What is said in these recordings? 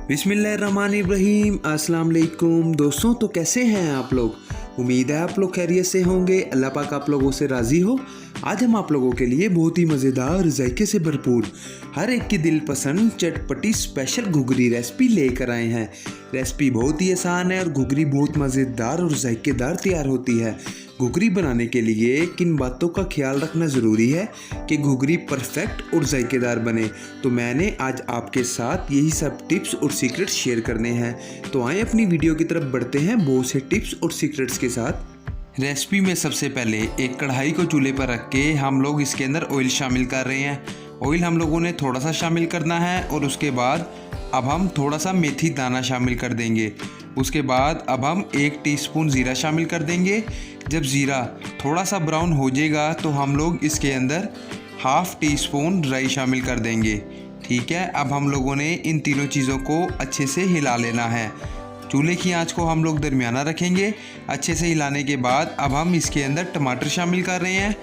बिस्मिल्लाहिर्रहमानिर्रहीम। अस्सलाम वालेकुम दोस्तों, तो कैसे हैं आप लोग? उम्मीद है आप लोग खैरियत से होंगे। अल्लाह पाक आप लोगों से राज़ी हो। आज हम आप लोगों के लिए बहुत ही मज़ेदार, जायके से भरपूर, हर एक की दिल पसंद चटपटी स्पेशल घुघरी रेसिपी लेकर आए हैं। रेसिपी बहुत ही आसान है और घुघरी बहुत मज़ेदार और जायकेदार तैयार होती है। घुघरी बनाने के लिए किन बातों का ख्याल रखना ज़रूरी है कि घुघरी परफेक्ट और जायकेदार बने, तो मैंने आज आपके साथ यही सब टिप्स और सीक्रेट्स शेयर करने हैं। तो आए अपनी वीडियो की तरफ बढ़ते हैं बहुत से टिप्स और सीक्रेट्स के साथ। रेसिपी में सबसे पहले एक कढ़ाई को चूल्हे पर रख के हम लोग इसके अंदर ऑयल शामिल कर रहे हैं। ऑयल हम लोगों ने थोड़ा सा शामिल करना है और उसके बाद अब हम थोड़ा सा मेथी दाना शामिल कर देंगे। उसके बाद अब हम 1 टीस्पून ज़ीरा शामिल कर देंगे। जब ज़ीरा थोड़ा सा ब्राउन हो जाएगा तो हम लोग इसके अंदर 1/2 टीस्पून राई शामिल कर देंगे। ठीक है, अब हम लोगों ने इन तीनों चीज़ों को अच्छे से हिला लेना है। चूल्हे की आंच को हम लोग दरमियाना रखेंगे। अच्छे से हिलाने के बाद अब हम इसके अंदर टमाटर शामिल कर रहे हैं।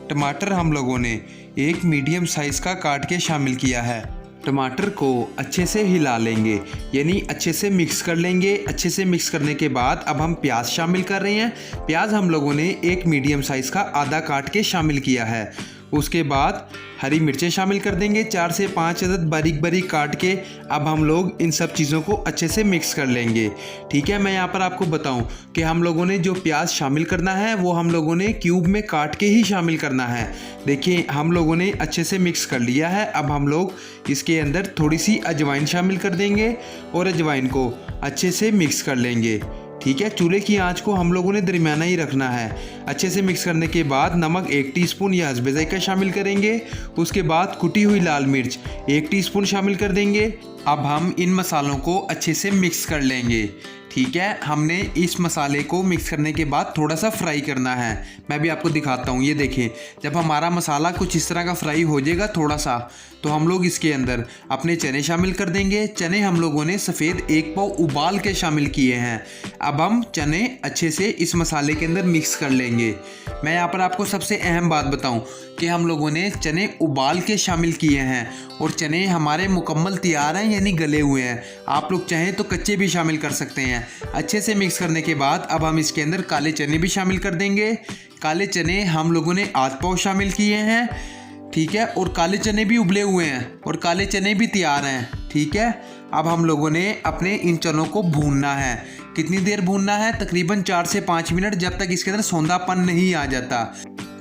टमाटर हम लोगों ने एक मीडियम साइज़ का काट के शामिल किया है। टमाटर को अच्छे से हिला लेंगे, यानी अच्छे से मिक्स कर लेंगे। अच्छे से मिक्स करने के बाद अब हम प्याज शामिल कर रहे हैं। प्याज हम लोगों ने एक मीडियम साइज़ का आधा काट के शामिल किया है। उसके बाद हरी मिर्चें शामिल कर देंगे, 4 से 5 अदद बारीक बारीक काट के। अब हम लोग इन सब चीज़ों को अच्छे से मिक्स कर लेंगे। ठीक है, मैं यहाँ पर आपको बताऊं कि हम लोगों ने जो प्याज शामिल करना है वो हम लोगों ने क्यूब में काट के ही शामिल करना है। देखिए, हम लोगों ने अच्छे से मिक्स कर लिया है। अब हम लोग इसके अंदर थोड़ी सी अजवाइन शामिल कर देंगे और अजवाइन को अच्छे से मिक्स कर लेंगे। ठीक है, चूल्हे की आंच को हम लोगों ने दरमियाना ही रखना है। अच्छे से मिक्स करने के बाद नमक 1 टीस्पून या हस्बे जायका शामिल करेंगे। उसके बाद कुटी हुई लाल मिर्च 1 टीस्पून शामिल कर देंगे। अब हम इन मसालों को अच्छे से मिक्स कर लेंगे। ठीक है, हमने इस मसाले को मिक्स करने के बाद थोड़ा सा फ्राई करना है। मैं भी आपको दिखाता हूँ। ये देखें, जब हमारा मसाला कुछ इस तरह का फ्राई हो जाएगा थोड़ा सा, तो हम लोग इसके अंदर अपने चने शामिल कर देंगे। चने हम लोगों ने सफ़ेद 1 पाव उबाल के शामिल किए हैं। अब हम चने अच्छे से इस मसाले के अंदर मिक्स कर लेंगे। मैं यहाँ पर आपको सबसे अहम बात बताऊँ कि हम लोगों ने चने उबाल के शामिल किए हैं और चने हमारे मुकम्मल तैयार हैं, यानी गले हुए हैं। आप लोग चाहें तो कच्चे भी शामिल कर सकते हैं। अच्छे से मिक्स करने के बाद अब हम इसके अंदर काले चने भी शामिल कर देंगे। काले चने हम लोगों ने आध पाव शामिल किए हैं। ठीक है, और काले चने भी उबले हुए हैं और काले चने भी तैयार हैं। ठीक है, अब हम लोगों ने अपने इन चनों को भूनना है। कितनी देर भूनना है? तकरीबन 4 से 5 मिनट, जब तक इसके अंदर सौंधापन नहीं आ जाता।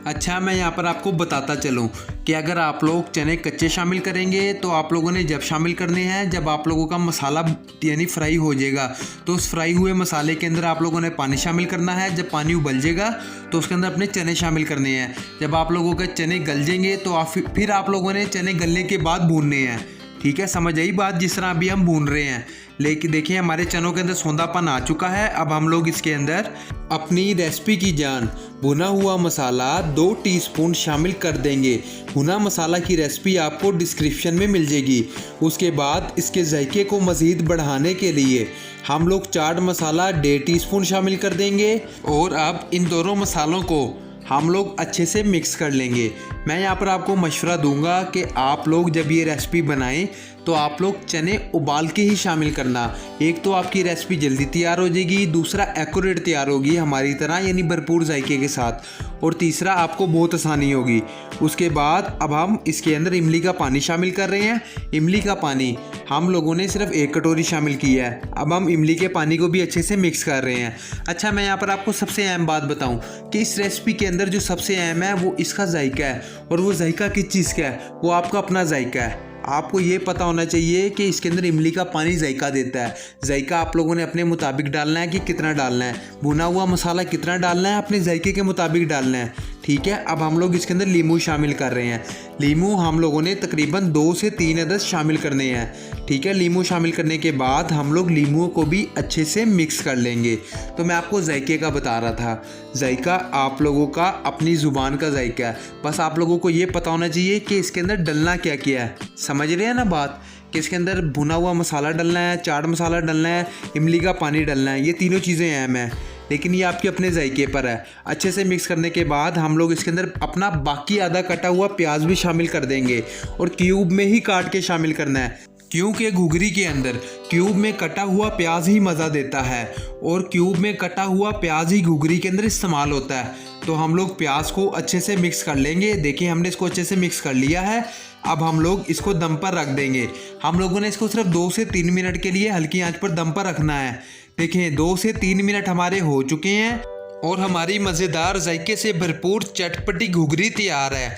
अच्छा, मैं यहाँ पर आपको बताता चलूँ कि अगर आप लोग चने कच्चे शामिल करेंगे तो आप लोगों ने जब शामिल करने हैं, जब आप लोगों का मसाला यानी फ्राई हो जाएगा, तो उस फ्राई हुए मसाले के अंदर आप लोगों ने पानी शामिल करना है। जब पानी उबल जाएगा तो उसके अंदर अपने चने शामिल करने हैं। जब आप लोगों के चने गल जाएंगे तो फिर आप लोगों ने चने गलने के बाद भूनने हैं। ठीक है, समझ आई बात? जिस तरह अभी हम भून रहे हैं। लेकिन देखिए, हमारे चनों के अंदर सौंधापन आ चुका है। अब हम लोग इसके अंदर अपनी रेसिपी की जान भुना हुआ मसाला 2 टीस्पून शामिल कर देंगे। भुना मसाला की रेसिपी आपको डिस्क्रिप्शन में मिल जाएगी। उसके बाद इसके जायके को मज़ीद बढ़ाने के लिए हम लोग चाट मसाला 1.5 टीस्पून शामिल कर देंगे और अब इन दोनों मसालों को हम लोग अच्छे से मिक्स कर लेंगे। मैं यहाँ पर आपको मशवरा दूंगा कि आप लोग जब ये रेसिपी बनाएं तो आप लोग चने उबाल के ही शामिल करना। एक तो आपकी रेसिपी जल्दी तैयार हो जाएगी, दूसरा एक्यूरेट तैयार होगी हमारी तरह, यानी भरपूर जायके के साथ, और तीसरा आपको बहुत आसानी होगी। उसके बाद अब हम इसके अंदर इमली का पानी शामिल कर रहे हैं। इमली का पानी हम लोगों ने सिर्फ 1 कटोरी शामिल किया है। अब हम इमली के पानी को भी अच्छे से मिक्स कर रहे हैं। अच्छा, मैं यहाँ पर आपको सबसे अहम बात बताऊँ कि इस रेसिपी के अंदर जो सबसे अहम है वो इसका जायका है, और वो जायका किस चीज़ का है? वो आपका अपना जायका है। आपको ये पता होना चाहिए कि इसके अंदर इमली का पानी जायका देता है। जायका आप लोगों ने अपने मुताबिक डालना है कि कितना डालना है। भुना हुआ मसाला कितना डालना है, अपने जायके के मुताबिक डालना है। ठीक है, अब हम लोग इसके अंदर लीमू शामिल कर रहे हैं। लीमू हम लोगों ने तकरीबन 2 से 3 अदद शामिल करने हैं। ठीक है, लीमू शामिल करने के बाद हम लोग लीमू को भी अच्छे से मिक्स कर लेंगे। तो मैं आपको जायके का बता रहा था। जायका आप लोगों का अपनी ज़ुबान का जायका है। बस आप लोगों को ये पता होना चाहिए कि इसके अंदर डलना क्या क्या है। समझ रहे हैं ना बात? कि इसके अंदर भुना हुआ मसाला डलना है, चाट मसाला डलना है, इमली का पानी डलना है। ये तीनों चीज़ें अहम हैं, लेकिन ये आपके अपने जायके पर है। अच्छे से मिक्स करने के बाद हम लोग इसके अंदर अपना बाकी आधा कटा हुआ प्याज भी शामिल कर देंगे और क्यूब में ही काट के शामिल करना है। क्योंकि घुघरी के अंदर क्यूब में कटा हुआ प्याज ही मज़ा देता है और क्यूब में कटा हुआ प्याज ही घुघरी के अंदर इस्तेमाल होता है। तो हम लोग प्याज को अच्छे से मिक्स कर लेंगे। देखिए हमने इसको अच्छे से मिक्स कर लिया है। अब हम लोग इसको दम पर रख देंगे। हम लोगों ने इसको सिर्फ 2 से 3 मिनट के लिए हल्की आंच पर दम पर रखना है। देखिए 2 से 3 मिनट हमारे हो चुके हैं और हमारी मज़ेदार जायके से भरपूर चटपटी घुघरी तैयार है।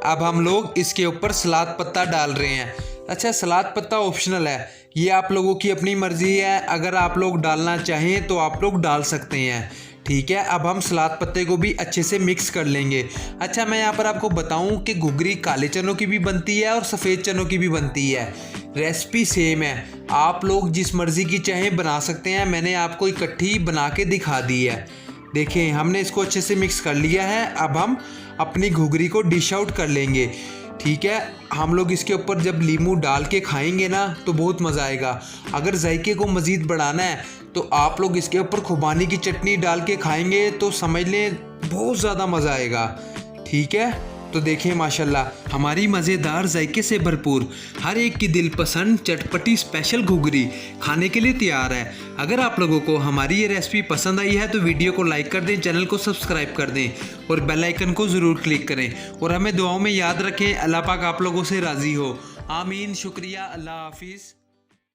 अब हम लोग इसके ऊपर सलाद पत्ता डाल रहे हैं। अच्छा, सलाद पत्ता ऑप्शनल है, ये आप लोगों की अपनी मर्ज़ी है। अगर आप लोग डालना चाहें तो आप लोग डाल सकते हैं। ठीक है, अब हम सलाद पत्ते को भी अच्छे से मिक्स कर लेंगे। अच्छा, मैं यहाँ पर आपको बताऊँ कि घुघरी काले चनों की भी बनती है और सफ़ेद चनों की भी बनती है। रेसिपी सेम है, आप लोग जिस मर्ज़ी की चाहें बना सकते हैं। मैंने आपको इकट्ठी बना के दिखा दी है। देखें हमने इसको अच्छे से मिक्स कर लिया है। अब हम अपनी घुघरी को डिश आउट कर लेंगे। ठीक है, हम लोग इसके ऊपर जब नींबू डाल के खाएंगे ना तो बहुत मज़ा आएगा। अगर जायके को मज़ीद बढ़ाना है तो आप लोग इसके ऊपर खुबानी की चटनी डाल के खाएंगे तो समझ लें बहुत ज़्यादा मज़ा आएगा। ठीक है, तो देखें माशाल्लाह हमारी मज़ेदार जायके से भरपूर हर एक की दिल पसंद चटपटी स्पेशल घुघरी खाने के लिए तैयार है। अगर आप लोगों को हमारी ये रेसिपी पसंद आई है तो वीडियो को लाइक कर दें, चैनल को सब्सक्राइब कर दें और बेल आइकन को ज़रूर क्लिक करें और हमें दुआओं में याद रखें। अल्लाह पाक आप लोगों से राज़ी हो। आमीन। शुक्रिया। अल्लाह हाफिज़।